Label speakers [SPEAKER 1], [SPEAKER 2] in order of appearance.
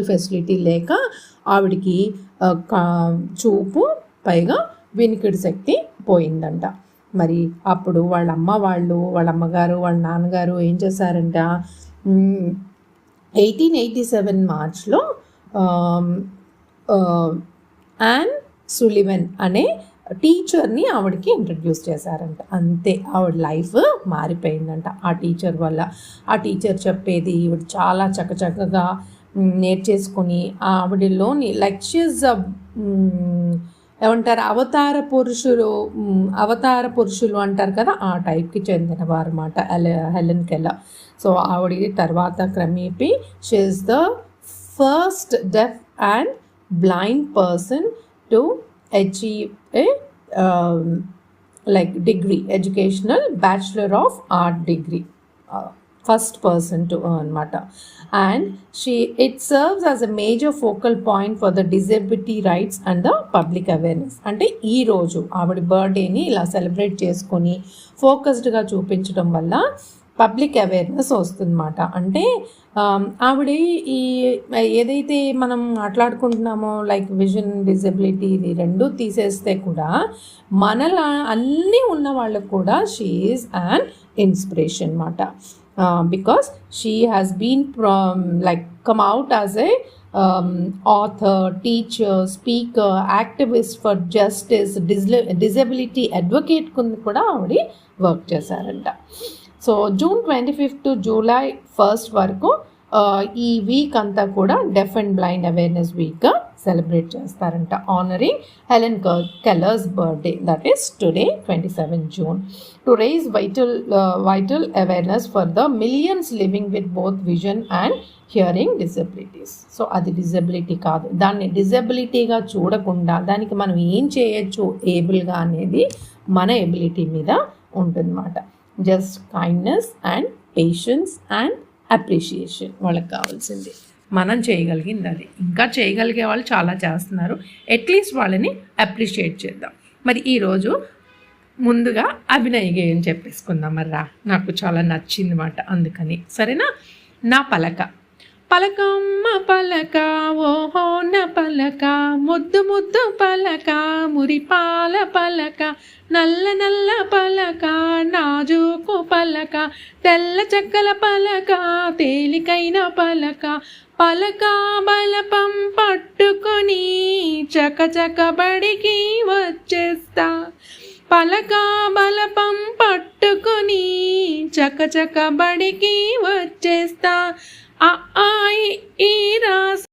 [SPEAKER 1] Facility లేక ఆవిడికి చూపు పైగా వినికిడి శక్తి పోయిందంట. మరి అప్పుడు వాళ్ళ అమ్మగారు వాళ్ళ నాన్నగారు ఏం చేశారంట, 1887 మార్చ్లో యాన్ సులివెన్ అనే టీచర్ని ఆవిడకి ఇంట్రడ్యూస్ చేశారంట. అంతే, ఆవిడ లైఫ్ మారిపోయిందంట ఆ టీచర్ వల్ల. ఆ టీచర్ చెప్పేది ఈవిడ చాలా చక్కగా నేర్చేసుకొని ఆవిడలోని లైక్ ఏమంటారు, అవతార పురుషులు అంటారు కదా, ఆ టైప్కి చెందినవారు అన్నమాట హెలెన్ కెల్లర్. సో ఆవిడ తర్వాత క్రమేపీ she is the first deaf and blind person to achieve a degree, educational Bachelor of Art degree, first person to earn mata. And it serves as a major focal point for the disability rights and the public awareness. అంటే ఈ రోజు ఆవిడ బర్త్డేని ఇలా celebrate చేసుకొని ఫోకస్డ్గా చూపించడం వల్ల public awareness వస్తుందన్నమాట. అంటే ఆవిడ ఈ ఏదైతే మనం మాట్లాడుకుంటున్నామో లైక్ విజన్, డిజబిలిటీ, ఇది రెండు తీసేస్తే కూడా మనలా అన్నీ ఉన్న వాళ్ళకు కూడా షీ ఈజ్ అన్ ఇన్స్పిరేషన్ అన్నమాట. Because she has been come out as a author, teacher, speaker, activist for justice, disability advocate కూడా ఆవిడ వర్క్ చేశారంట. సో June 25 to July 1 వరకు ఈ వీక్ అంతా కూడా డెఫ్ అండ్ బ్లైండ్ అవేర్నెస్ వీక్గా సెలబ్రేట్ చేస్తారంట, honouring Helen Keller's birthday, that is today 27 June, to raise vital awareness for the millions living with both vision and hearing disabilities. So అది disability కాదు, దాన్ని డిజబిలిటీగా చూడకుండా దానికి మనం ఏం చేయొచ్చు ఏబుల్గా అనేది మన ఎబిలిటీ మీద ఉంటుందన్నమాట. Just kindness and patience and appreciation వాళ్ళకి కావాల్సింది. మనం చేయగలిగింది అది, ఇంకా చేయగలిగే వాళ్ళు చాలా చేస్తున్నారు, అట్లీస్ట్ వాళ్ళని అప్రిషియేట్ చేద్దాం. మరి ఈరోజు ముందుగా అభినయ గేయం చెప్పేసుకుందాం. మర్రా నాకు చాలా నచ్చింది మాట, అందుకని సరేనా. నా పలక పలకమ్మ పలక, ఓహో నా పలక, ముద్దు ముద్దు పలక, మురిపాల పలక, నల్ల నల్ల పలక, నాజూకు పలక, తెల్ల చక్కల పలక, తేలికైన పలక, పలక బలపం పట్టుకొని చకచక బడికి వచ్చేస్తా, పలక బలపం పట్టుకొని చకచక బడికి వచ్చేస్తా, ఆ ఈ రాస